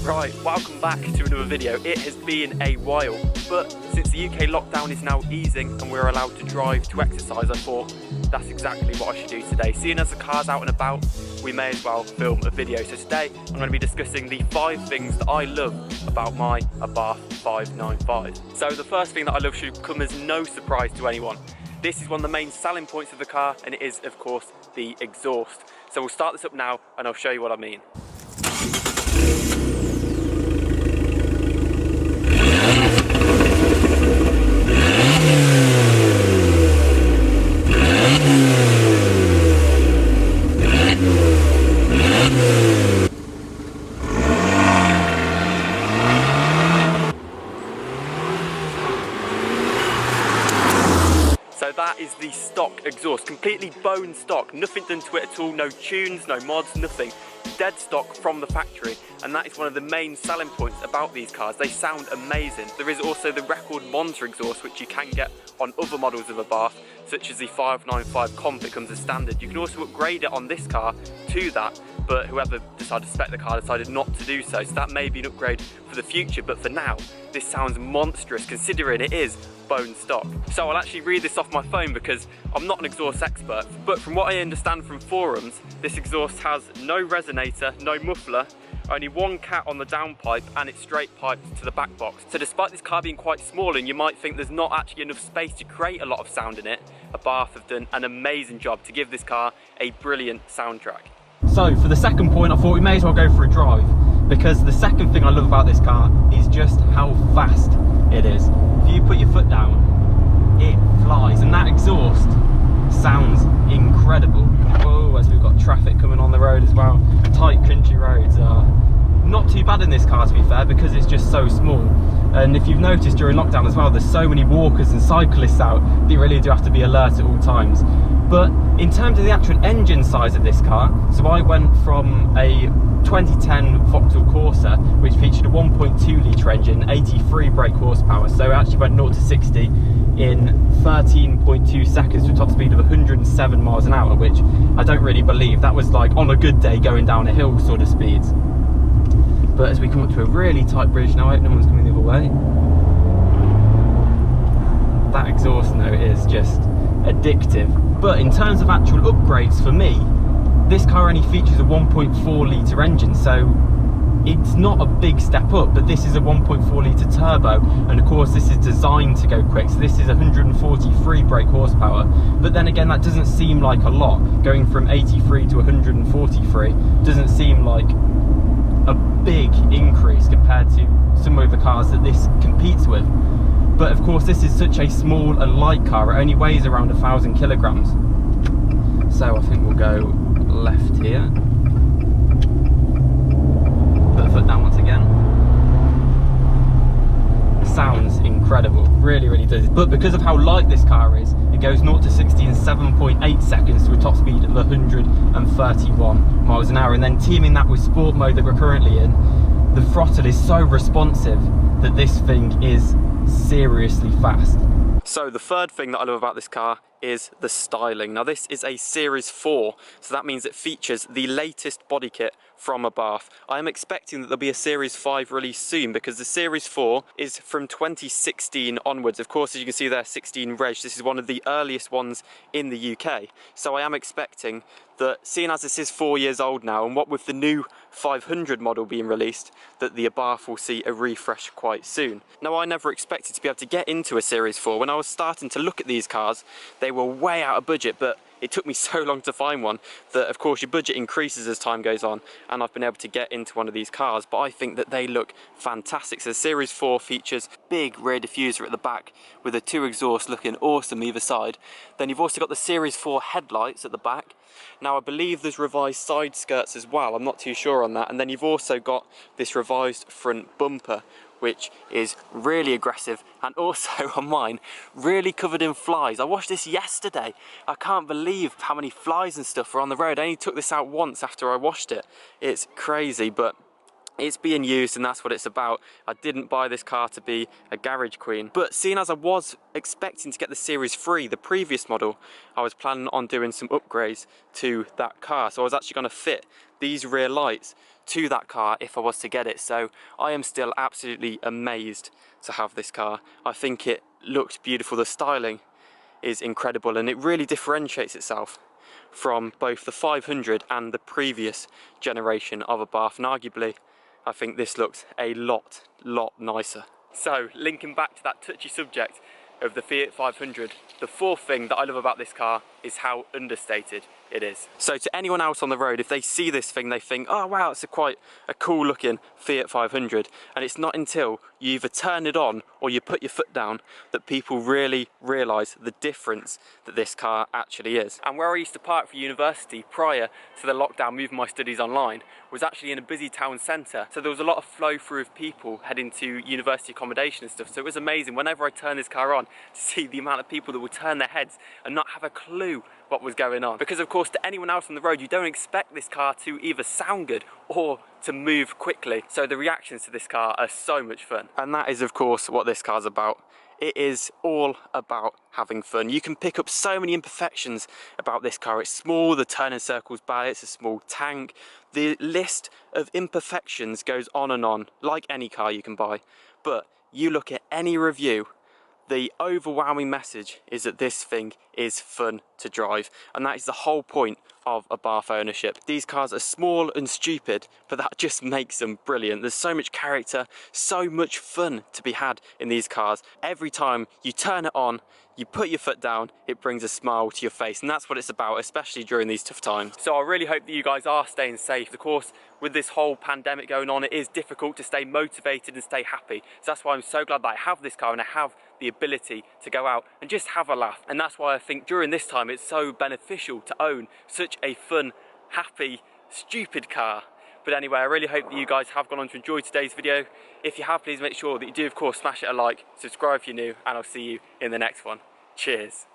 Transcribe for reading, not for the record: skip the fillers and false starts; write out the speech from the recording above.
Right, welcome back to another video. It has been a while, but since the UK lockdown is now easing and we're allowed to drive to exercise, I thought that's exactly what I should do today. Seeing as the car's out and about, we may as well film a video. So today, I'm going to be discussing the 5 things that I love about my Abarth 595. So the first thing that I love should come as no surprise to anyone. This is one of the main selling points of the car, and it is, of course, the exhaust. So we'll start this up now, and I'll show you what I mean. So that is the stock exhaust, completely bone stock, nothing done to it at all, no tunes, no mods, nothing. Dead stock from the factory, and that is one of the main selling points about these cars. They sound amazing. There is also the record Monza exhaust, which you can get on other models of Abarth, such as the 595 comp. It comes as standard. You can also upgrade it on this car to that, but whoever decided to spec the car decided not to do so. So that may be an upgrade for the future, but for now, this sounds monstrous considering it is bone stock. So I'll actually read this off my phone because I'm not an exhaust expert, but from what I understand from forums, this exhaust has no resonator, no muffler, only one cat on the downpipe, and it's straight piped to the back box. So despite this car being quite small and you might think there's not actually enough space to create a lot of sound in it, Abarth have done an amazing job to give this car a brilliant soundtrack. So for the second point, I thought we may as well go for a drive, because the second thing I love about this car is just how fast it is. If you put your foot down, it flies, and that exhaust sounds incredible. Oh, as we've got traffic coming on the road as well. Tight country roads are not too bad in this car, to be fair, because it's just so small. And if you've noticed during lockdown as well, there's so many walkers and cyclists out that you really do have to be alert at all times. But in terms of the actual engine size of this car, so I went from a 2010 Vauxhall Corsa, which featured a 1.2 litre engine, 83 brake horsepower, so it actually went 0 to 60 in 13.2 seconds to a top speed of 107 miles an hour, which I don't really believe. That was like on a good day going down a hill sort of speeds. But as we come up to a really tight bridge now, I hope no one's coming the other way. That exhaust note is just addictive. But in terms of actual upgrades for me, this car only features a 1.4 litre engine, so it's not a big step up, but this is a 1.4 litre turbo, and of course this is designed to go quick, so this is 143 brake horsepower. But then again, that doesn't seem like a lot. Going from 83 to 143 doesn't seem like a big increase compared to some of the cars that this competes with. But of course this is such a small and light car, it only weighs around 1,000 kilograms. So I think we'll go left here. Put the foot down once again. Sounds incredible, really does. But because of how light this car is, it goes 0 to 60 in 7.8 seconds to a top speed of 131 miles an hour. And then teaming that with sport mode that we're currently in, the throttle is so responsive that this thing is seriously fast. So the third thing that I love about this car is the styling. Now this is a Series 4, so that means it features the latest body kit from Abarth. I am expecting that there'll be a Series 5 release soon, because the Series 4 is from 2016 onwards. Of course, as you can see there, 16 reg. This is one of the earliest ones in the UK. So I am expecting that, seeing as this is 4 years old now, and what with the new 500 model being released, that the Abarth will see a refresh quite soon. Now I never expected to be able to get into a Series 4. When I was starting to look at these cars, they were way out of budget, but it took me so long to find one that of course your budget increases as time goes on, and I've been able to get into one of these cars. But I think that they look fantastic. So the Series 4 features big rear diffuser at the back with the 2 exhausts looking awesome either side. Then you've also got the Series 4 headlights at the back. Now I believe there's revised side skirts as well, I'm not too sure on that. And then you've also got this revised front bumper, which is really aggressive, and also on mine, really covered in flies. I washed this yesterday. I can't believe how many flies and stuff are on the road. I only took this out once after I washed it. It's crazy, but it's being used and that's what it's about. I didn't buy this car to be a garage queen, but seeing as I was expecting to get the Series 3, the previous model, I was planning on doing some upgrades to that car. So I was actually going to fit these rear lights to that car if I was to get it. So I am still absolutely amazed to have this car. I think it looks beautiful. The styling is incredible, and it really differentiates itself from both the 500 and the previous generation of Abarth, and arguably I think this looks a lot nicer. So linking back to that touchy subject of the Fiat 500, the fourth thing that I love about this car is how understated it is. So to anyone else on the road, if they see this thing, they think, oh wow, it's quite a cool looking Fiat 500, and it's not until you either turn it on or you put your foot down that people really realise the difference that this car actually is. And where I used to park for university prior to the lockdown, moving my studies online, was actually in a busy town centre, so there was a lot of flow through of people heading to university accommodation and stuff. So it was amazing whenever I turned this car on to see the amount of people that would turn their heads and not have a clue what was going on. Because of course, to anyone else on the road, you don't expect this car to either sound good or to move quickly. So the reactions to this car are so much fun. And that is of course what this car's about. It is all about having fun. You can pick up so many imperfections about this car. It's small, the turning circle's bad, it's a small tank. The list of imperfections goes on and on, like any car you can buy. But you look at any review, the overwhelming message is that this thing is fun to drive, and that is the whole point of Abarth ownership. These cars are small and stupid, but that just makes them brilliant. There's so much character, so much fun to be had in these cars. Every time you turn it on, you put your foot down, it brings a smile to your face, and that's what it's about, especially during these tough times. So I really hope that you guys are staying safe. Of course, with this whole pandemic going on, it is difficult to stay motivated and stay happy. So that's why I'm so glad that I have this car and I have the ability to go out and just have a laugh. And that's why I think during this time it's so beneficial to own such a fun, happy, stupid car. But anyway, I really hope that you guys have gone on to enjoy today's video. If you have, please make sure that you do of course smash it a like, subscribe if you're new, and I'll see you in the next one. Cheers.